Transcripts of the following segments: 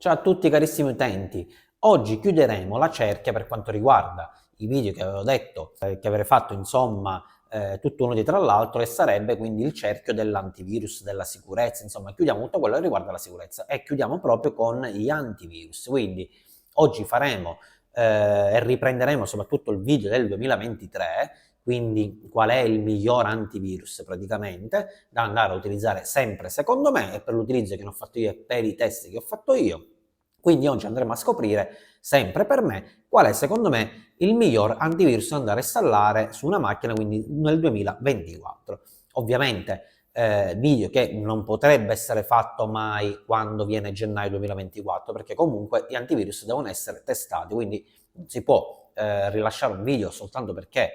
Ciao a tutti carissimi utenti, oggi chiuderemo la cerchia per quanto riguarda i video che avevo detto che avrei fatto insomma tutto uno dietro l'altro e sarebbe quindi il cerchio dell'antivirus, della sicurezza, insomma chiudiamo tutto quello che riguarda la sicurezza e chiudiamo proprio con gli antivirus, quindi oggi faremo e riprenderemo soprattutto il video del 2023, quindi qual è il miglior antivirus praticamente da andare a utilizzare sempre secondo me e per l'utilizzo che ne ho fatto io e per i test che ho fatto io. Quindi oggi andremo a scoprire sempre per me qual è secondo me il miglior antivirus da andare a installare su una macchina quindi nel 2024. Ovviamente video che non potrebbe essere fatto mai quando viene gennaio 2024 perché comunque gli antivirus devono essere testati, quindi non si può rilasciare un video soltanto perché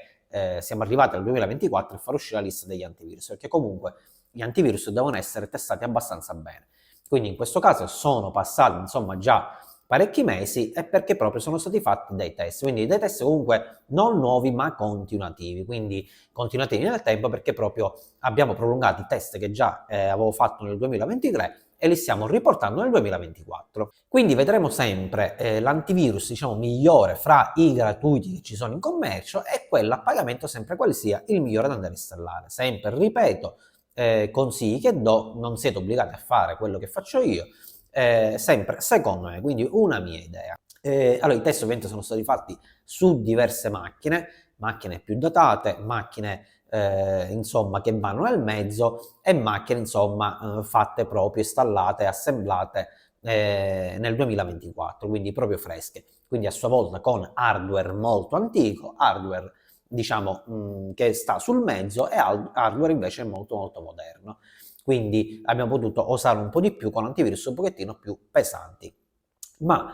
siamo arrivati al 2024 e far uscire la lista degli antivirus, perché comunque gli antivirus devono essere testati abbastanza bene. Quindi in questo caso sono passati insomma già parecchi mesi e perché proprio sono stati fatti dei test, quindi dei test comunque non nuovi ma continuativi, quindi continuativi nel tempo perché proprio abbiamo prolungato i test che già avevo fatto nel 2023 e li stiamo riportando nel 2024. Quindi vedremo sempre l'antivirus diciamo migliore fra i gratuiti che ci sono in commercio e quello a pagamento sempre quale sia il migliore da andare a installare. Sempre, ripeto, consigli che do, non siete obbligati a fare quello che faccio io, sempre secondo me, quindi una mia idea. Allora i test ovviamente sono stati fatti su diverse macchine più datate, macchine insomma che vanno nel mezzo e macchine insomma fatte proprio, installate, assemblate nel 2024, quindi proprio fresche, quindi a sua volta con hardware molto antico, hardware diciamo che sta sul mezzo e hardware invece molto molto moderno. Quindi abbiamo potuto osare un po' di più con antivirus un pochettino più pesanti. Ma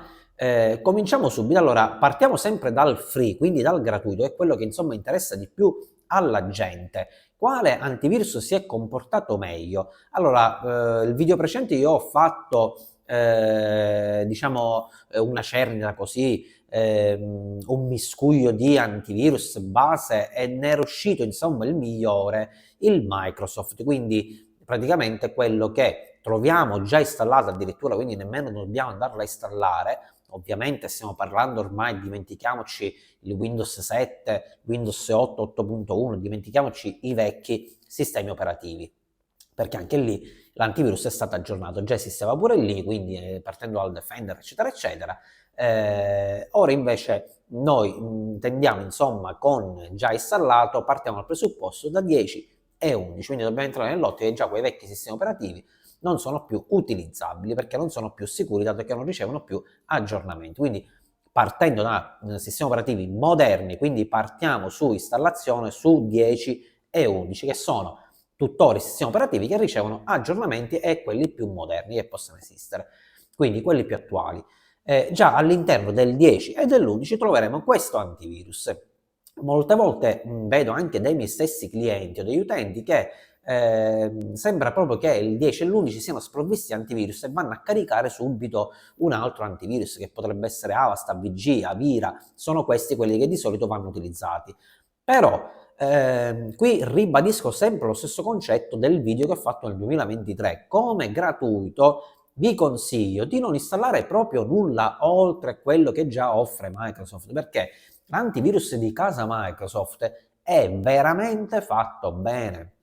cominciamo subito. Allora, partiamo sempre dal free, quindi dal gratuito, è quello che insomma interessa di più alla gente. Quale antivirus si è comportato meglio? Allora, il video precedente io ho fatto diciamo una cernita così, un miscuglio di antivirus base e ne è uscito insomma il migliore, il Microsoft, quindi praticamente quello che troviamo già installato addirittura, quindi nemmeno dobbiamo andarlo a installare. Ovviamente stiamo parlando ormai, dimentichiamoci il Windows 7, Windows 8, 8.1, dimentichiamoci i vecchi sistemi operativi, perché anche lì l'antivirus è stato aggiornato, già esisteva pure lì, quindi partendo dal Defender, eccetera, eccetera. Ora invece noi tendiamo, insomma, con già installato, partiamo dal presupposto da 10 e 11, quindi dobbiamo entrare nell'ottica che già quei vecchi sistemi operativi non sono più utilizzabili perché non sono più sicuri dato che non ricevono più aggiornamenti. Quindi partendo da sistemi operativi moderni, quindi partiamo su installazione su 10 e 11 che sono tuttora i sistemi operativi che ricevono aggiornamenti e quelli più moderni che possono esistere, quindi quelli più attuali. Già all'interno del 10 e dell'11 troveremo questo antivirus. Molte volte vedo anche dei miei stessi clienti o degli utenti che sembra proprio che il 10 e l'11 siano sprovvisti di antivirus e vanno a caricare subito un altro antivirus che potrebbe essere Avast, AVG, Avira, sono questi quelli che di solito vanno utilizzati. Però qui ribadisco sempre lo stesso concetto del video che ho fatto nel 2023, come gratuito vi consiglio di non installare proprio nulla oltre quello che già offre Microsoft, perché l'antivirus di casa Microsoft è veramente fatto bene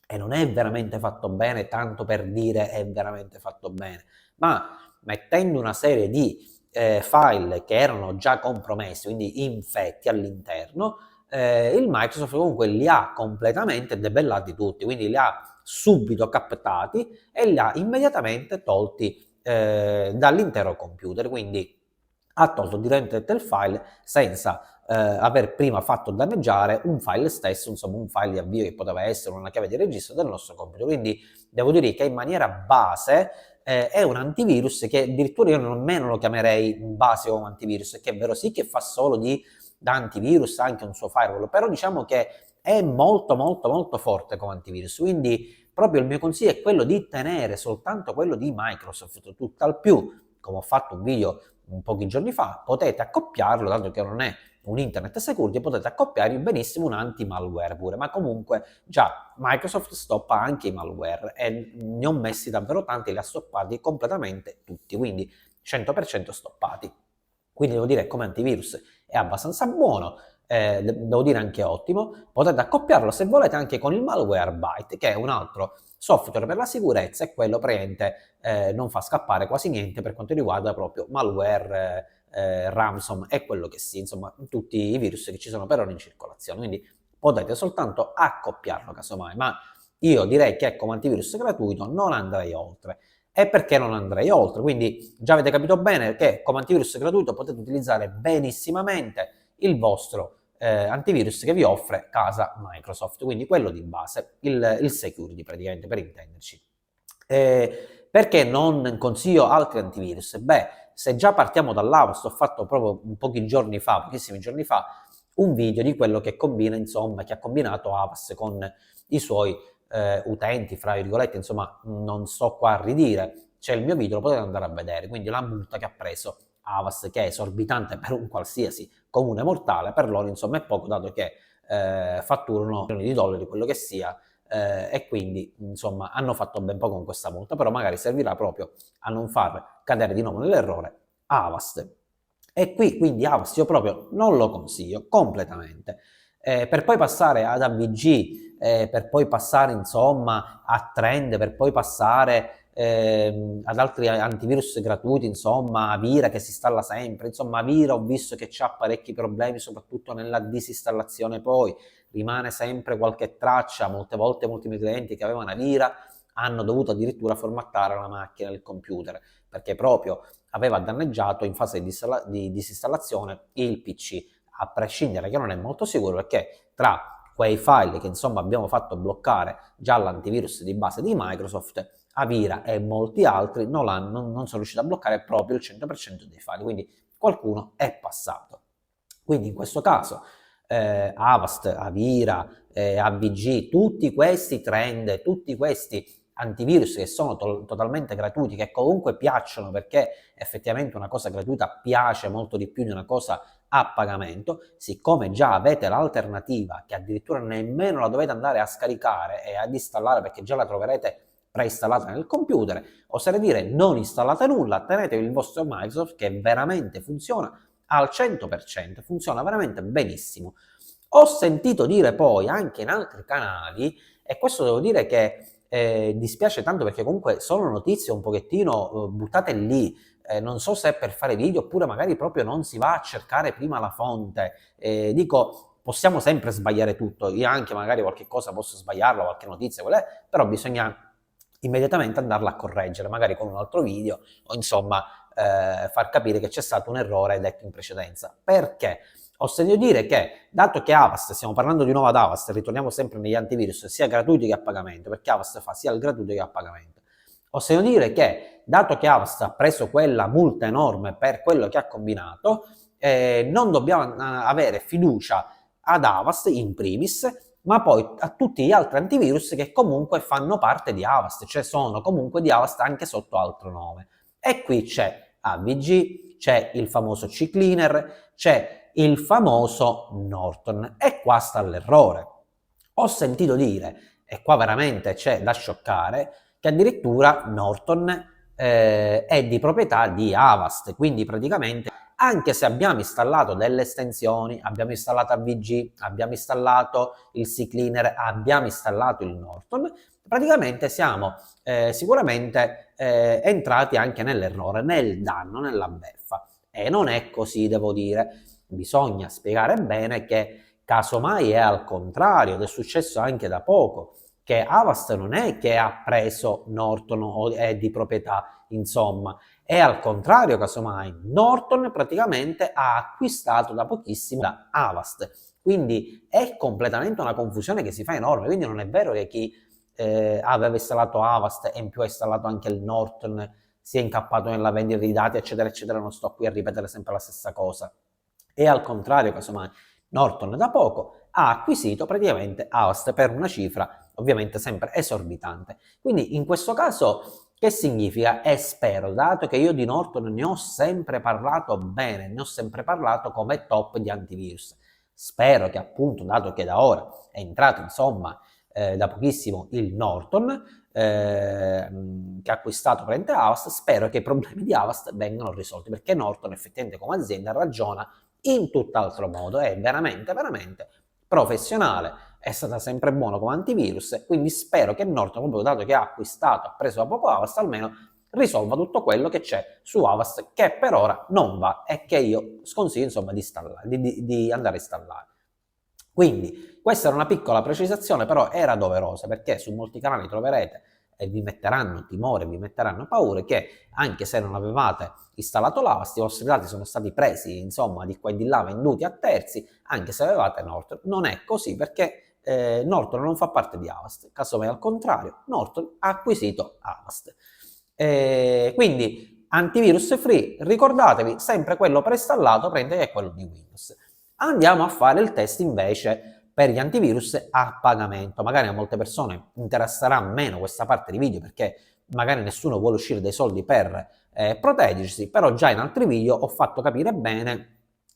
e non è veramente fatto bene tanto per dire è veramente fatto bene, ma mettendo una serie di file che erano già compromessi, quindi infetti all'interno, il Microsoft comunque li ha completamente debellati tutti, quindi li ha subito captati e li ha immediatamente tolti dall'intero computer, quindi ha tolto direttamente il file senza aver prima fatto danneggiare un file stesso, insomma un file di avvio che poteva essere una chiave di registro del nostro computer. Quindi devo dire che in maniera base è un antivirus che addirittura io nemmeno lo chiamerei base come antivirus, che è vero sì che fa solo da antivirus anche un suo firewall, però diciamo che è molto molto molto forte come antivirus, quindi proprio il mio consiglio è quello di tenere soltanto quello di Microsoft, tutt'al più, come ho fatto un video pochi giorni fa, potete accoppiarlo, dato che non è un internet security, potete accoppiargli benissimo un anti-malware pure, ma comunque già Microsoft stoppa anche i malware e ne ho messi davvero tanti, li ha stoppati completamente tutti, quindi 100% stoppati. Quindi devo dire, come antivirus è abbastanza buono, devo dire anche ottimo. Potete accoppiarlo se volete anche con il Malwarebytes, che è un altro software per la sicurezza, e quello praticamente non fa scappare quasi niente per quanto riguarda proprio malware, ransom e quello che sia, insomma tutti i virus che ci sono per ora in circolazione. Quindi potete soltanto accoppiarlo casomai, ma io direi che come antivirus gratuito non andrei oltre. E perché non andrei oltre? Quindi già avete capito bene che come antivirus gratuito potete utilizzare benissimamente il vostro antivirus che vi offre casa Microsoft, quindi quello di base, il security praticamente, per intenderci. Perché non consiglio altri antivirus? Beh, se già partiamo dall'Avast, ho fatto proprio pochissimi giorni fa, un video di quello che combina, insomma, che ha combinato Avast con i suoi utenti, fra virgolette, insomma, non sto qua a ridire, c'è il mio video, lo potete andare a vedere, quindi la multa che ha preso Avast, che è esorbitante per un qualsiasi comune mortale, per loro insomma è poco, dato che fatturano milioni di dollari, quello che sia, e quindi insomma hanno fatto ben poco con questa multa, però magari servirà proprio a non far cadere di nuovo nell'errore Avast. E qui quindi Avast io proprio non lo consiglio completamente. Per poi passare ad AVG, per poi passare insomma a Trend, per poi passare ad altri antivirus gratuiti, insomma Avira che si installa sempre, insomma Avira ho visto che c'ha parecchi problemi soprattutto nella disinstallazione, poi rimane sempre qualche traccia, molte volte molti miei clienti che avevano Avira hanno dovuto addirittura formattare la macchina, il computer, perché proprio aveva danneggiato in fase di disinstallazione il PC, a prescindere che non è molto sicuro, perché tra quei file che insomma abbiamo fatto bloccare già l'antivirus di base di Microsoft, Avira e molti altri non sono riusciti a bloccare proprio il 100% dei file, quindi qualcuno è passato. Quindi in questo caso Avast, Avira, AVG, tutti questi trend, tutti questi antivirus che sono totalmente gratuiti, che comunque piacciono, perché effettivamente una cosa gratuita piace molto di più di una cosa a pagamento, siccome già avete l'alternativa che addirittura nemmeno la dovete andare a scaricare e ad installare, perché già la troverete preinstallata nel computer, oserei dire non installate nulla, tenetevi il vostro Microsoft che veramente funziona al 100%, funziona veramente benissimo. Ho sentito dire poi anche in altri canali, e questo devo dire che dispiace tanto, perché comunque sono notizie un pochettino buttate lì, non so se è per fare video oppure magari proprio non si va a cercare prima la fonte, dico possiamo sempre sbagliare tutto, io anche magari qualche cosa posso sbagliarla, qualche notizia, però bisogna immediatamente andarla a correggere, magari con un altro video, o insomma far capire che c'è stato un errore detto in precedenza. Perché? Ho sentito dire che, dato che Avast, stiamo parlando di nuovo ad Avast, ritorniamo sempre negli antivirus, sia gratuiti che a pagamento, perché Avast fa sia il gratuito che a pagamento. Ho sentito dire che, dato che Avast ha preso quella multa enorme per quello che ha combinato, non dobbiamo avere fiducia ad Avast in primis, ma poi a tutti gli altri antivirus che comunque fanno parte di Avast, cioè sono comunque di Avast anche sotto altro nome. E qui c'è AVG, c'è il famoso CCleaner, c'è il famoso Norton, e qua sta l'errore. Ho sentito dire, e qua veramente c'è da scioccare, che addirittura Norton è di proprietà di Avast, quindi praticamente anche se abbiamo installato delle estensioni, abbiamo installato AVG, abbiamo installato il CCleaner, abbiamo installato il Norton, praticamente siamo sicuramente entrati anche nell'errore, nel danno, nella beffa. E non è così, devo dire. Bisogna spiegare bene che casomai è al contrario, ed è successo anche da poco, che Avast non è che ha preso Norton o è di proprietà, insomma, è al contrario, casomai Norton praticamente ha acquistato da pochissimo da Avast, quindi è completamente una confusione che si fa enorme, quindi non è vero che chi aveva installato Avast e in più ha installato anche il Norton si è incappato nella vendita di dati, eccetera eccetera, non sto qui a ripetere sempre la stessa cosa. E al contrario, casomai Norton da poco ha acquisito praticamente Avast per una cifra ovviamente sempre esorbitante. Quindi in questo caso che significa? E spero, dato che io di Norton ne ho sempre parlato bene, ne ho sempre parlato come top di antivirus, spero che appunto, dato che da ora è entrato insomma da pochissimo il Norton, che ha acquistato praticamente Avast. Spero che i problemi di Avast vengano risolti, perché Norton effettivamente come azienda ragiona in tutt'altro modo, è veramente, veramente professionale, è stata sempre buono come antivirus, quindi spero che Norton, proprio dato che ha acquistato, ha preso da poco Avast, almeno risolva tutto quello che c'è su Avast, che per ora non va e che io sconsiglio insomma di andare a installare. Quindi questa era una piccola precisazione, però era doverosa, perché su molti canali troverete e vi metteranno timore, vi metteranno paure che anche se non avevate installato l'Avast, i vostri dati sono stati presi insomma di qua e di là, venduti a terzi, anche se avevate Norton. Non è così, perché Norton non fa parte di Avast, casomai al contrario, Norton ha acquisito Avast. Quindi antivirus free, ricordatevi sempre quello preinstallato, prende che è quello di Windows. Andiamo a fare il test invece per gli antivirus a pagamento. Magari a molte persone interesserà meno questa parte di video, perché magari nessuno vuole uscire dai soldi per proteggersi, però già in altri video ho fatto capire bene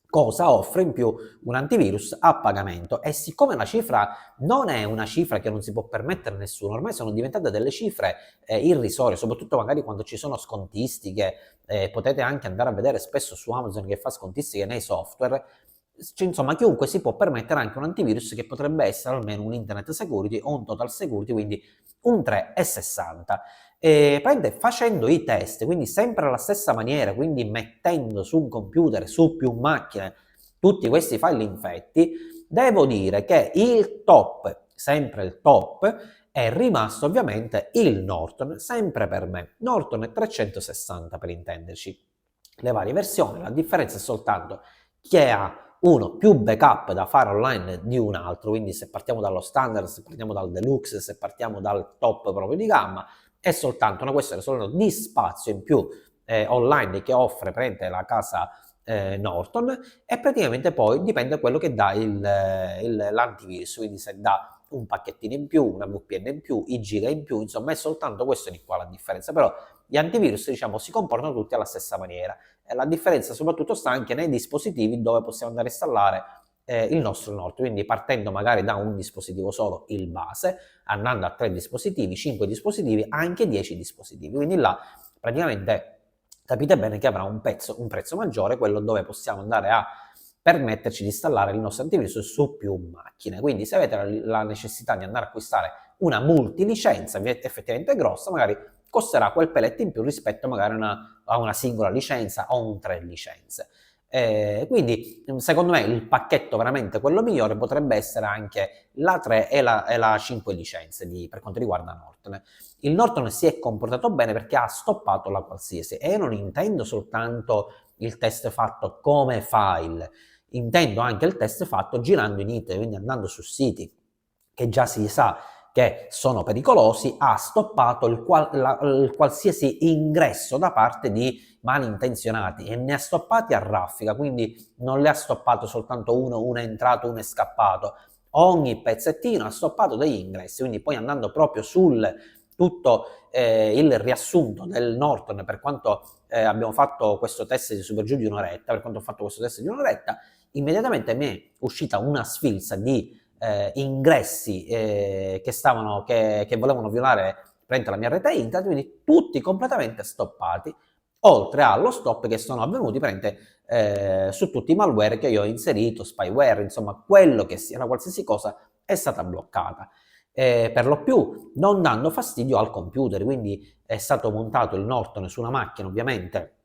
cosa offre in più un antivirus a pagamento, e siccome la cifra non è una cifra che non si può permettere nessuno, ormai sono diventate delle cifre irrisorie, soprattutto magari quando ci sono scontistiche, potete anche andare a vedere spesso su Amazon che fa scontistiche nei software. Insomma, chiunque si può permettere anche un antivirus che potrebbe essere almeno un internet security o un total security, quindi un 3,60. Facendo i test, quindi sempre alla stessa maniera, quindi mettendo su un computer, su più macchine, tutti questi file infetti, devo dire che il top, sempre il top, è rimasto ovviamente il Norton, sempre per me. Norton 360 per intenderci. Le varie versioni, la differenza è soltanto che ha uno più backup da fare online di un altro, quindi se partiamo dallo standard, se partiamo dal deluxe, se partiamo dal top proprio di gamma, è soltanto una questione soltanto di spazio in più online che offre praticamente la casa Norton, e praticamente poi dipende da quello che dà l'antivirus, quindi se dà un pacchettino in più, una VPN in più, i giga in più, insomma è soltanto questo di qua la differenza, però gli antivirus diciamo si comportano tutti alla stessa maniera. La differenza soprattutto sta anche nei dispositivi dove possiamo andare a installare il nostro Norton, quindi partendo magari da un dispositivo solo, il base, andando a 3 dispositivi, 5 dispositivi, anche 10 dispositivi, quindi là praticamente capite bene che avrà un prezzo maggiore, quello dove possiamo andare a permetterci di installare il nostro antivirus su più macchine. Quindi se avete la necessità di andare a acquistare una multilicenza effettivamente grossa, magari costerà quel pelletto in più rispetto magari a una singola licenza o un 3 licenze. Quindi secondo me il pacchetto veramente quello migliore potrebbe essere anche la 3 e la 5 licenze per quanto riguarda Norton. Il Norton si è comportato bene perché ha stoppato la qualsiasi, e io non intendo soltanto il test fatto come file, intendo anche il test fatto girando in internet, quindi andando su siti che già si sa che sono pericolosi, ha stoppato il qualsiasi ingresso da parte di malintenzionati, e ne ha stoppati a raffica, quindi non le ha stoppato soltanto uno è entrato, uno è scappato, ogni pezzettino ha stoppato degli ingressi, quindi poi andando proprio sul tutto il riassunto del Norton, per quanto abbiamo fatto questo test di super giù di un'oretta, per quanto ho fatto questo test di un'oretta, immediatamente mi è uscita una sfilza di ingressi che volevano violare la mia rete internet, quindi tutti completamente stoppati, oltre allo stop che sono avvenuti su tutti i malware che io ho inserito, spyware, insomma quello che sia, qualsiasi cosa è stata bloccata. Per lo più non dando fastidio al computer, quindi è stato montato il Norton su una macchina ovviamente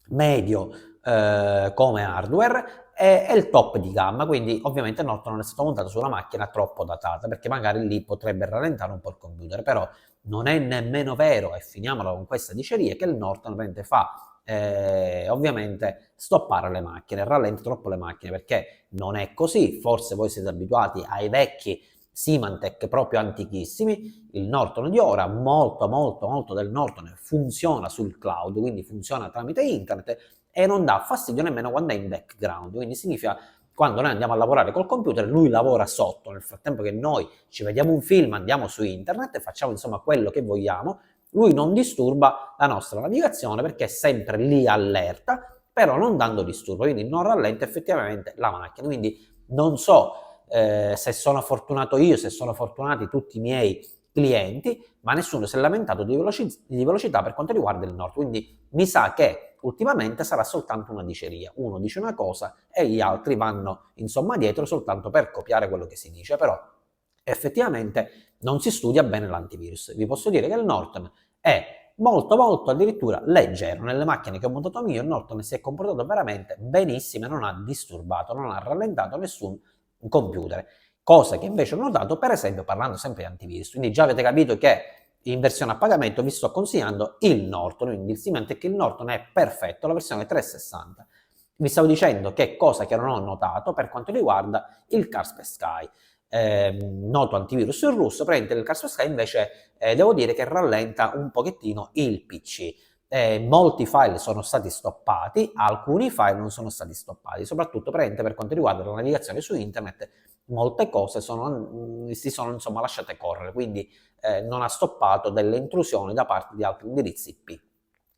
medio come hardware, è il top di gamma, quindi ovviamente Norton non è stato montato su una macchina troppo datata, perché magari lì potrebbe rallentare un po' il computer, però non è nemmeno vero, e finiamola con questa diceria, che il Norton fa ovviamente stoppare le macchine, rallenta troppo le macchine, perché non è così. Forse voi siete abituati ai vecchi Symantec proprio antichissimi, il Norton di ora, molto del Norton funziona sul cloud, quindi funziona tramite internet e non dà fastidio nemmeno quando è in background, quindi significa quando noi andiamo a lavorare col computer lui lavora sotto, nel frattempo che noi ci vediamo un film, andiamo su internet e facciamo insomma quello che vogliamo, lui non disturba la nostra navigazione perché è sempre lì allerta, però non dando disturbo, quindi non rallenta effettivamente la macchina, quindi non so se sono fortunato io, se sono fortunati tutti i miei clienti, ma nessuno si è lamentato di velocità per quanto riguarda il Nord. Quindi mi sa che ultimamente sarà soltanto una diceria. Uno dice una cosa e gli altri vanno insomma dietro soltanto per copiare quello che si dice, però effettivamente non si studia bene l'antivirus. Vi posso dire che il Norton è molto addirittura leggero. Nelle macchine che ho montato io, il Norton si è comportato veramente benissimo e non ha disturbato, non ha rallentato nessun computer. Cosa che invece ho notato, per esempio, parlando sempre di antivirus. Quindi già avete capito che in versione a pagamento vi sto consigliando il Norton, quindi il Symantec, il Norton è perfetto, la versione 360. Vi stavo dicendo che cosa che non ho notato per quanto riguarda il Kaspersky. Noto antivirus in russo, prende il Kaspersky invece devo dire che rallenta un pochettino il PC. Molti file sono stati stoppati, alcuni file non sono stati stoppati, soprattutto per quanto riguarda la navigazione su internet, molte cose si sono insomma lasciate correre, quindi non ha stoppato delle intrusioni da parte di altri indirizzi IP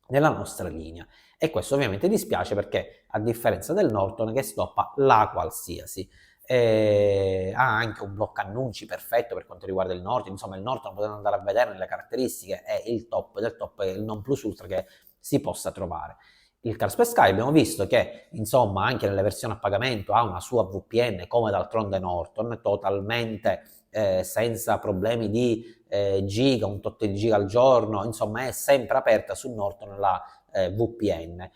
nella nostra linea. E questo ovviamente dispiace perché a differenza del Norton che stoppa la qualsiasi, ha anche un blocco annunci perfetto per quanto riguarda il Norton, insomma il Norton potete andare a vedere nelle caratteristiche, è il top del top, è il non plus ultra che si possa trovare. Il Kaspersky abbiamo visto che insomma anche nelle versioni a pagamento ha una sua VPN come d'altronde Norton, totalmente senza problemi di giga, un tot di giga al giorno, insomma è sempre aperta su Norton la VPN.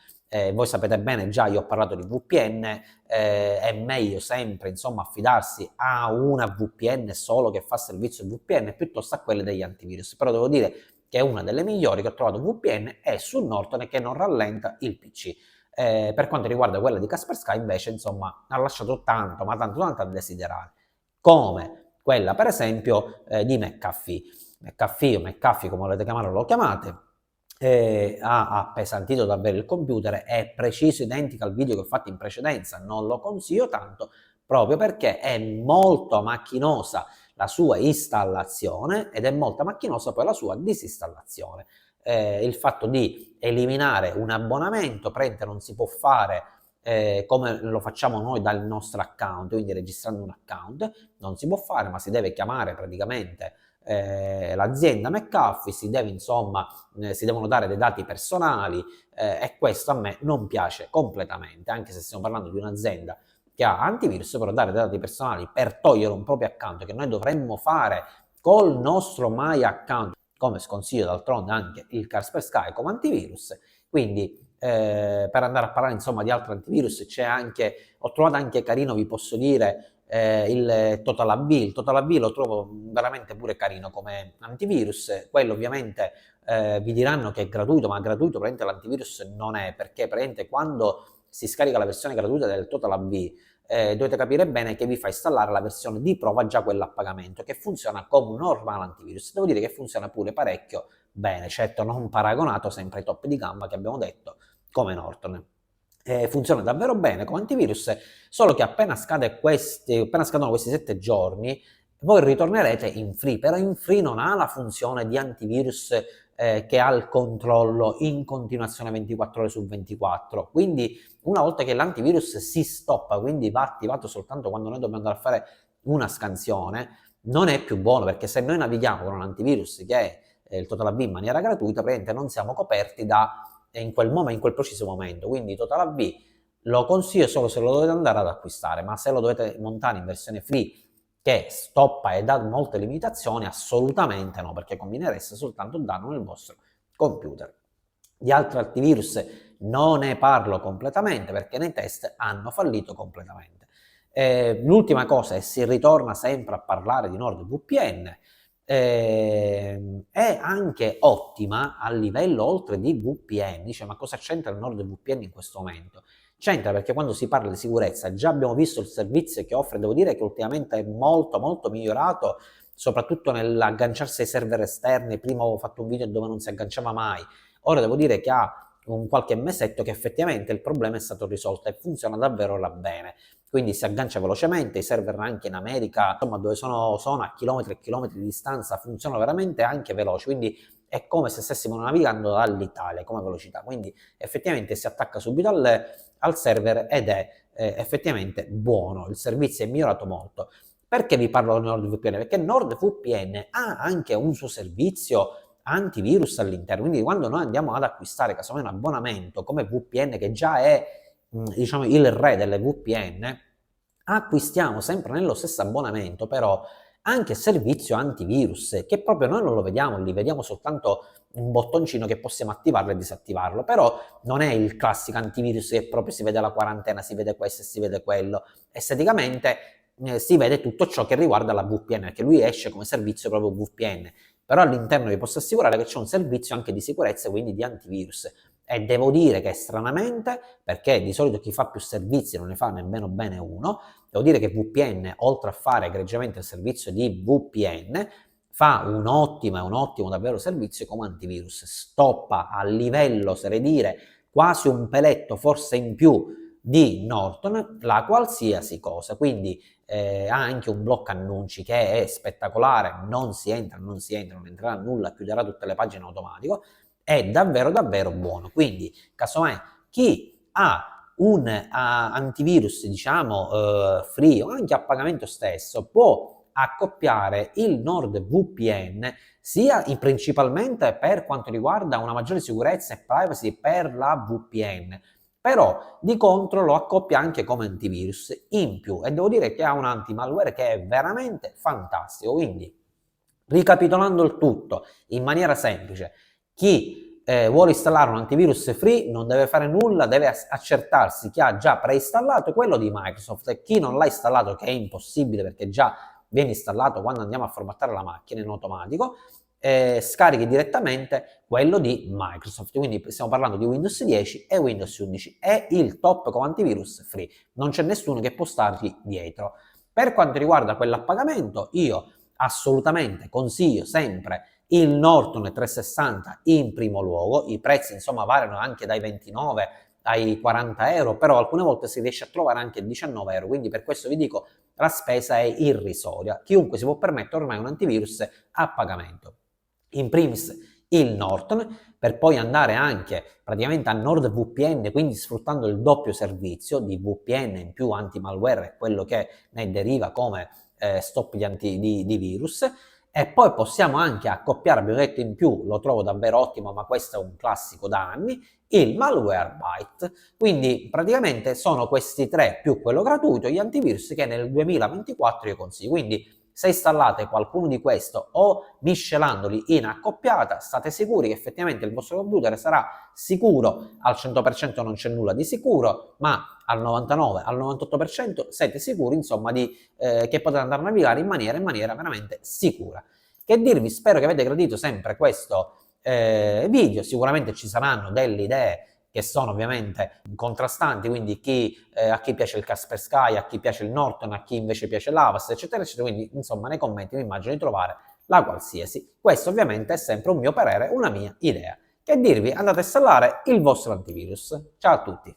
Voi sapete bene, già io ho parlato di VPN, è meglio sempre insomma affidarsi a una VPN solo che fa servizio VPN piuttosto a quelle degli antivirus, però devo dire che è una delle migliori che ho trovato VPN è su Norton e che non rallenta il PC. Per quanto riguarda quella di Kaspersky invece insomma ha lasciato tanto ma tanto a desiderare, come quella per esempio di McAfee. McAfee o McAfee come volete chiamarlo lo chiamate, ha appesantito davvero il computer, è preciso identico al video che ho fatto in precedenza, non lo consiglio tanto proprio perché è molto macchinosa la sua installazione ed è molto macchinosa poi la sua disinstallazione. Il fatto di eliminare un abbonamento, non si può fare come lo facciamo noi dal nostro account, quindi registrando un account, non si può fare, ma si deve chiamare praticamente l'azienda McAfee, si devono dare dei dati personali e questo a me non piace completamente, anche se stiamo parlando di un'azienda che ha antivirus, però dare dei dati personali per togliere un proprio account che noi dovremmo fare col nostro My Account, come sconsiglio d'altronde anche il Kaspersky come antivirus, quindi per andare a parlare insomma di altri antivirus c'è anche, ho trovato anche carino, vi posso dire, il TotalAV. Il TotalAV lo trovo veramente pure carino come antivirus, quello ovviamente vi diranno che è gratuito, ma gratuito praticamente l'antivirus non è, perché praticamente quando si scarica la versione gratuita del TotalAV dovete capire bene che vi fa installare la versione di prova, già quella a pagamento, che funziona come un normale antivirus. Devo dire che funziona pure parecchio bene, certo non paragonato sempre ai top di gamma che abbiamo detto come Norton. Funziona davvero bene come antivirus, solo che appena scadono questi 7 giorni voi ritornerete in free, però in free non ha la funzione di antivirus che ha il controllo in continuazione 24 ore su 24, quindi una volta che l'antivirus si stoppa, quindi va attivato soltanto quando noi dobbiamo andare a fare una scansione, non è più buono, perché se noi navighiamo con un antivirus che è il TotalAV in maniera gratuita, praticamente non siamo coperti in quel preciso momento, quindi TotalAV lo consiglio solo se lo dovete andare ad acquistare, ma se lo dovete montare in versione free che stoppa e dà molte limitazioni, assolutamente no, perché combinereste soltanto danno nel vostro computer. Di altri antivirus non ne parlo completamente perché nei test hanno fallito completamente. L'ultima cosa è si ritorna sempre a parlare di NordVPN, è anche ottima a livello oltre di VPN. Dice, ma cosa c'entra il NordVPN in questo momento? C'entra perché quando si parla di sicurezza già abbiamo visto il servizio che offre, devo dire che ultimamente è molto migliorato, soprattutto nell'agganciarsi ai server esterni. Prima avevo fatto un video dove non si agganciava mai, ora devo dire che ha un qualche mesetto che effettivamente il problema è stato risolto e funziona davvero bene, quindi si aggancia velocemente. I server anche in America, insomma, dove sono a chilometri e chilometri di distanza, funzionano veramente anche veloci, quindi è come se stessimo navigando dall'Italia come velocità, quindi effettivamente si attacca subito al server ed è effettivamente buono, il servizio è migliorato molto. Perché vi parlo di NordVPN? Perché NordVPN ha anche un suo servizio antivirus all'interno, quindi quando noi andiamo ad acquistare casomai un abbonamento come VPN, che già è diciamo il re delle VPN, acquistiamo sempre nello stesso abbonamento però anche servizio antivirus, che proprio noi non lo vediamo lì, vediamo soltanto un bottoncino che possiamo attivarlo e disattivarlo, però non è il classico antivirus che proprio si vede la quarantena, si vede questo e si vede quello. Esteticamente si vede tutto ciò che riguarda la VPN, perché lui esce come servizio proprio VPN, però all'interno vi posso assicurare che c'è un servizio anche di sicurezza, quindi di antivirus. E devo dire che stranamente, perché di solito chi fa più servizi non ne fa nemmeno bene uno, devo dire che VPN, oltre a fare egregiamente il servizio di VPN, fa un ottimo davvero servizio come antivirus. Stoppa a livello, oserei dire, quasi un peletto, forse in più, di Norton, la qualsiasi cosa. Quindi ha anche un blocco annunci che è spettacolare, non entrerà nulla, chiuderà tutte le pagine in automatico, è davvero buono. Quindi, casomai, chi ha un antivirus, diciamo, free o anche a pagamento stesso, può accoppiare il NordVPN sia principalmente per quanto riguarda una maggiore sicurezza e privacy per la VPN, però di contro lo accoppia anche come antivirus in più, e devo dire che ha un anti-malware che è veramente fantastico. Quindi, ricapitolando il tutto in maniera semplice, chi vuole installare un antivirus free non deve fare nulla, deve accertarsi che ha già preinstallato quello di Microsoft, e chi non l'ha installato, che è impossibile perché già viene installato quando andiamo a formattare la macchina in automatico, scarichi direttamente quello di Microsoft. Quindi stiamo parlando di Windows 10 e Windows 11, è il top come antivirus free, non c'è nessuno che può stargli dietro. Per quanto riguarda quello a pagamento, io assolutamente consiglio sempre il Norton 360 in primo luogo. I prezzi insomma variano anche dai 29 ai 40 euro, però alcune volte si riesce a trovare anche 19 euro, quindi per questo vi dico la spesa è irrisoria. Chiunque si può permettere ormai un antivirus a pagamento. In primis il Norton, per poi andare anche praticamente a NordVPN, quindi sfruttando il doppio servizio di VPN in più anti-malware, quello che ne deriva come stop di virus. E poi possiamo anche accoppiare, abbiamo detto in più, lo trovo davvero ottimo, ma questo è un classico da anni, il Malwarebytes. Quindi praticamente sono questi tre più quello gratuito, gli antivirus che nel 2024 io consiglio. Quindi se installate qualcuno di questo o miscelandoli in accoppiata, state sicuri che effettivamente il vostro computer sarà sicuro. Al 100% non c'è nulla di sicuro, ma al 99, al 98% siete sicuri, insomma, che potete andare a navigare in maniera veramente sicura. Che dirvi, spero che avete gradito sempre questo video. Sicuramente ci saranno delle idee che sono ovviamente contrastanti, quindi a chi piace il Kaspersky, a chi piace il Norton, a chi invece piace l'Avast, eccetera, eccetera. Quindi, insomma, nei commenti mi immagino di trovare la qualsiasi. Questo ovviamente è sempre un mio parere, una mia idea. Che dirvi, andate a installare il vostro antivirus. Ciao a tutti!